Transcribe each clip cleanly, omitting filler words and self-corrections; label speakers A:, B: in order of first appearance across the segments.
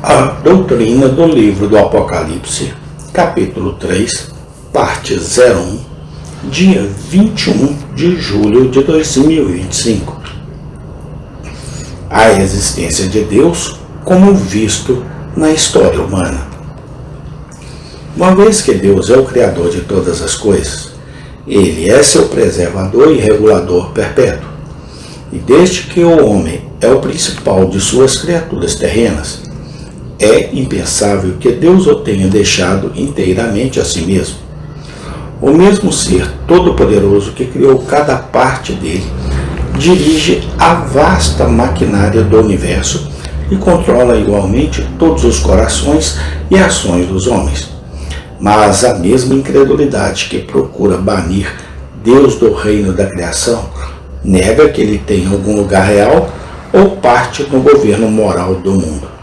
A: A doutrina do livro do Apocalipse, capítulo 3, parte 01, dia 21 de julho de 2025. A existência de Deus como visto na história humana. Uma vez que Deus é o Criador de todas as coisas, Ele é seu preservador e regulador perpétuo. E desde que o homem é o principal de suas criaturas terrenas, é impensável que Deus o tenha deixado inteiramente a si mesmo. O mesmo ser todo-poderoso que criou cada parte dele dirige a vasta maquinária do universo e controla igualmente todos os corações e ações dos homens. Mas a mesma incredulidade que procura banir Deus do reino da criação nega que ele tenha algum lugar real ou parte no governo moral do mundo.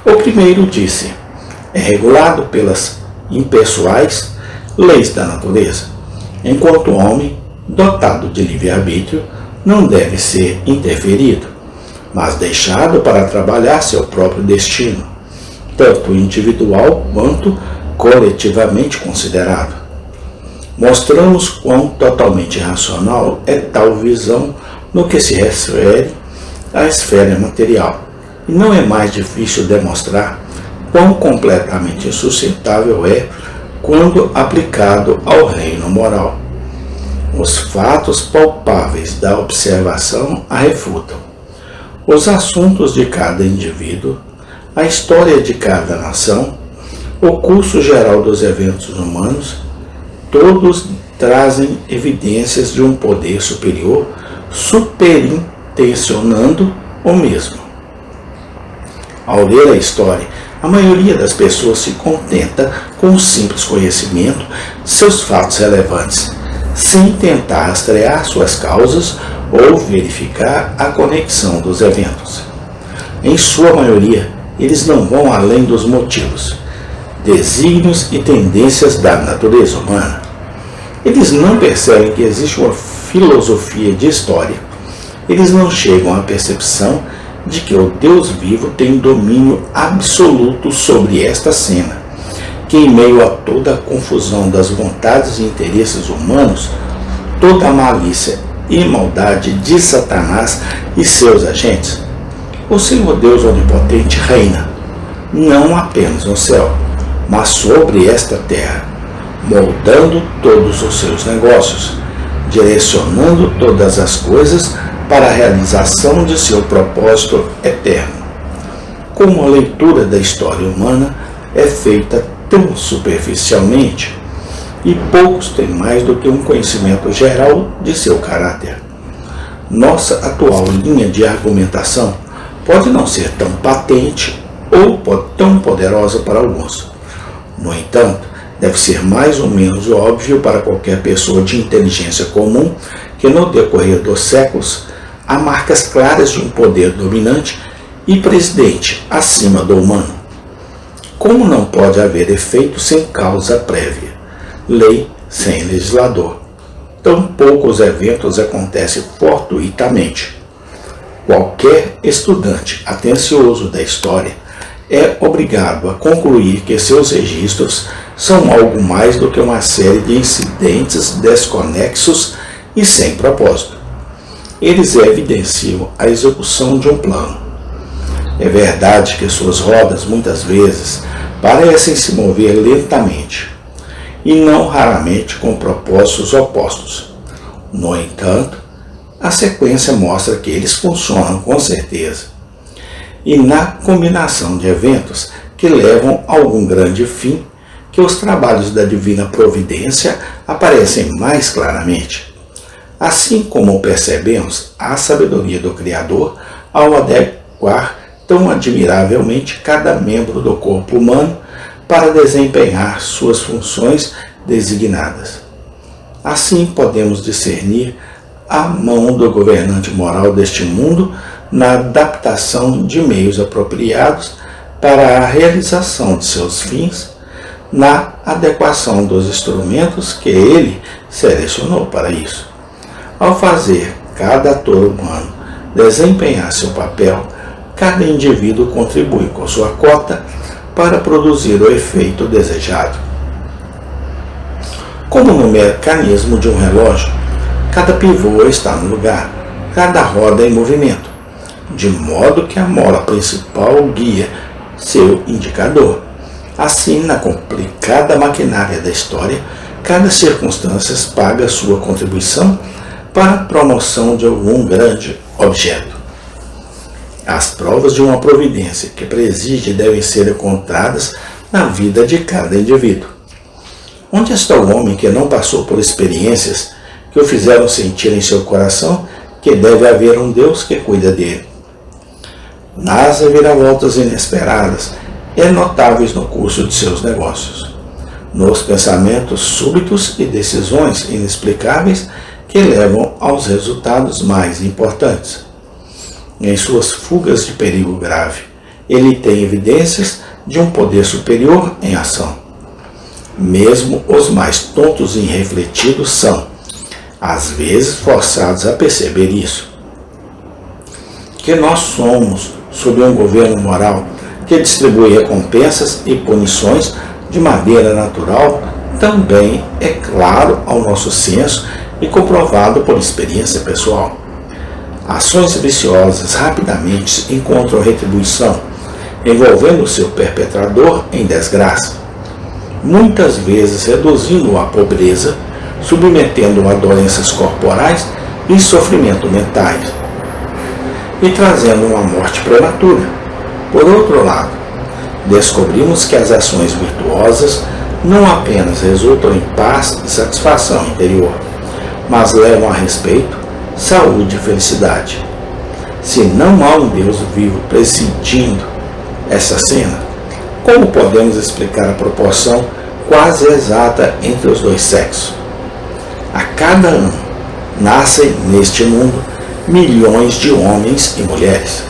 A: O primeiro disse: é regulado pelas impessoais leis da natureza, enquanto o homem, dotado de livre-arbítrio, não deve ser interferido, mas deixado para trabalhar seu próprio destino, tanto individual quanto coletivamente considerado. Mostramos quão totalmente irracional é tal visão no que se refere à esfera material, e não é mais difícil demonstrar quão completamente insustentável é quando aplicado ao reino moral. Os fatos palpáveis da observação a refutam. Os assuntos de cada indivíduo, a história de cada nação, o curso geral dos eventos humanos, todos trazem evidências de um poder superior superintencionando o mesmo. Ao ler a história, a maioria das pessoas se contenta com o simples conhecimento de seus fatos relevantes, sem tentar rastrear suas causas ou verificar a conexão dos eventos. Em sua maioria, eles não vão além dos motivos, desígnios e tendências da natureza humana. Eles não percebem que existe uma filosofia de história. Eles não chegam à percepção de que o Deus vivo tem domínio absoluto sobre esta cena, que em meio a toda a confusão das vontades e interesses humanos, toda a malícia e maldade de Satanás e seus agentes, o Senhor Deus Onipotente reina, não apenas no céu, mas sobre esta terra, moldando todos os seus negócios, direcionando todas as coisas para a realização de seu propósito eterno. Como a leitura da história humana é feita tão superficialmente, e poucos têm mais do que um conhecimento geral de seu caráter. Nossa atual linha de argumentação pode não ser tão patente ou tão poderosa para alguns. No entanto, deve ser mais ou menos óbvio para qualquer pessoa de inteligência comum que no decorrer dos séculos há marcas claras de um poder dominante e presidente acima do humano. Como não pode haver efeito sem causa prévia, lei sem legislador, tampouco os eventos acontecem fortuitamente. Qualquer estudante atencioso da história é obrigado a concluir que seus registros são algo mais do que uma série de incidentes desconexos e sem propósito. Eles evidenciam a execução de um plano. É verdade que suas rodas muitas vezes parecem se mover lentamente, e não raramente com propósitos opostos. No entanto, a sequência mostra que eles funcionam com certeza, e na combinação de eventos que levam a algum grande fim, que os trabalhos da divina providência aparecem mais claramente. Assim como percebemos a sabedoria do Criador ao adequar tão admiravelmente cada membro do corpo humano para desempenhar suas funções designadas. Assim podemos discernir a mão do governante moral deste mundo na adaptação de meios apropriados para a realização de seus fins, na adequação dos instrumentos que ele selecionou para isso. Ao fazer cada ator humano desempenhar seu papel, cada indivíduo contribui com sua cota para produzir o efeito desejado. Como no mecanismo de um relógio, cada pivô está no lugar, cada roda em movimento, de modo que a mola principal guia seu indicador. Assim, na complicada maquinária da história, cada circunstância paga sua contribuição para a promoção de algum grande objeto. As provas de uma providência que preside devem ser encontradas na vida de cada indivíduo. Onde está o homem que não passou por experiências que o fizeram sentir em seu coração que deve haver um Deus que cuida dele? Nas reviravoltas inesperadas e notáveis no curso de seus negócios, nos pensamentos súbitos e decisões inexplicáveis que levam aos resultados mais importantes. Em suas fugas de perigo grave, ele tem evidências de um poder superior em ação. Mesmo os mais tontos e irrefletidos são, às vezes, forçados a perceber isso. Que nós somos sob um governo moral que distribui recompensas e punições de maneira natural também é claro ao nosso senso e comprovado por experiência pessoal. Ações viciosas rapidamente encontram retribuição, envolvendo seu perpetrador em desgraça, muitas vezes reduzindo-o à pobreza, submetendo-o a doenças corporais e sofrimento mentais, e trazendo uma morte prematura. Por outro lado, descobrimos que as ações virtuosas não apenas resultam em paz e satisfação interior, mas levam a respeito, saúde e felicidade. Se não há um Deus vivo presidindo essa cena, como podemos explicar a proporção quase exata entre os dois sexos? A cada ano nascem neste mundo milhões de homens e mulheres,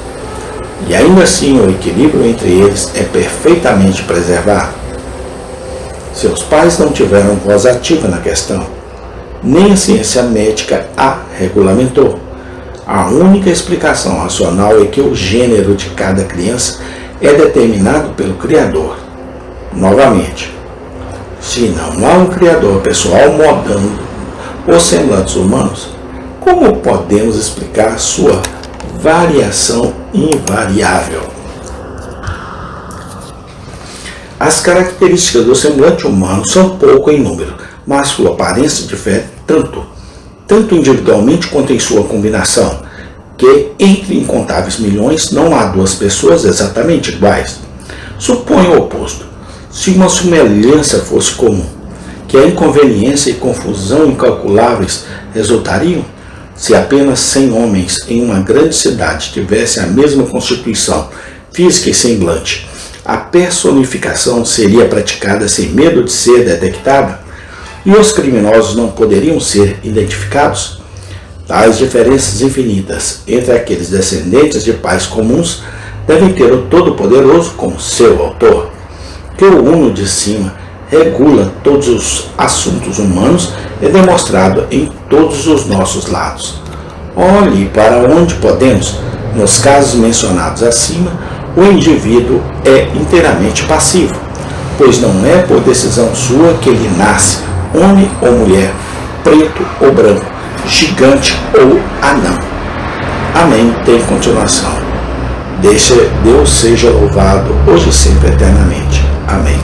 A: e ainda assim o equilíbrio entre eles é perfeitamente preservado. Seus pais não tiveram voz ativa na questão, nem a ciência médica a regulamentou. A única explicação racional é que o gênero de cada criança é determinado pelo Criador. Novamente, se não há um Criador pessoal moldando os semblantes humanos, como podemos explicar sua variação invariável? As características do semblante humano são pouco em número, mas sua aparência difere tanto individualmente quanto em sua combinação, que entre incontáveis milhões não há duas pessoas exatamente iguais. Suponha o oposto. Se uma semelhança fosse comum, que a inconveniência e confusão incalculáveis resultariam? Se apenas 100 homens em uma grande cidade tivessem a mesma constituição física e semblante, a personificação seria praticada sem medo de ser detectada? E os criminosos não poderiam ser identificados? Tais diferenças infinitas entre aqueles descendentes de pais comuns devem ter o Todo-Poderoso como seu autor, que o Uno de cima regula todos os assuntos humanos e demonstrado em todos os nossos lados. Olhe para onde podemos. Nos casos mencionados acima, o indivíduo é inteiramente passivo, pois não é por decisão sua que ele nasce, homem ou mulher, preto ou branco, gigante ou anão. Amém. Tem continuação. Deus seja louvado, hoje e sempre, eternamente. Amém.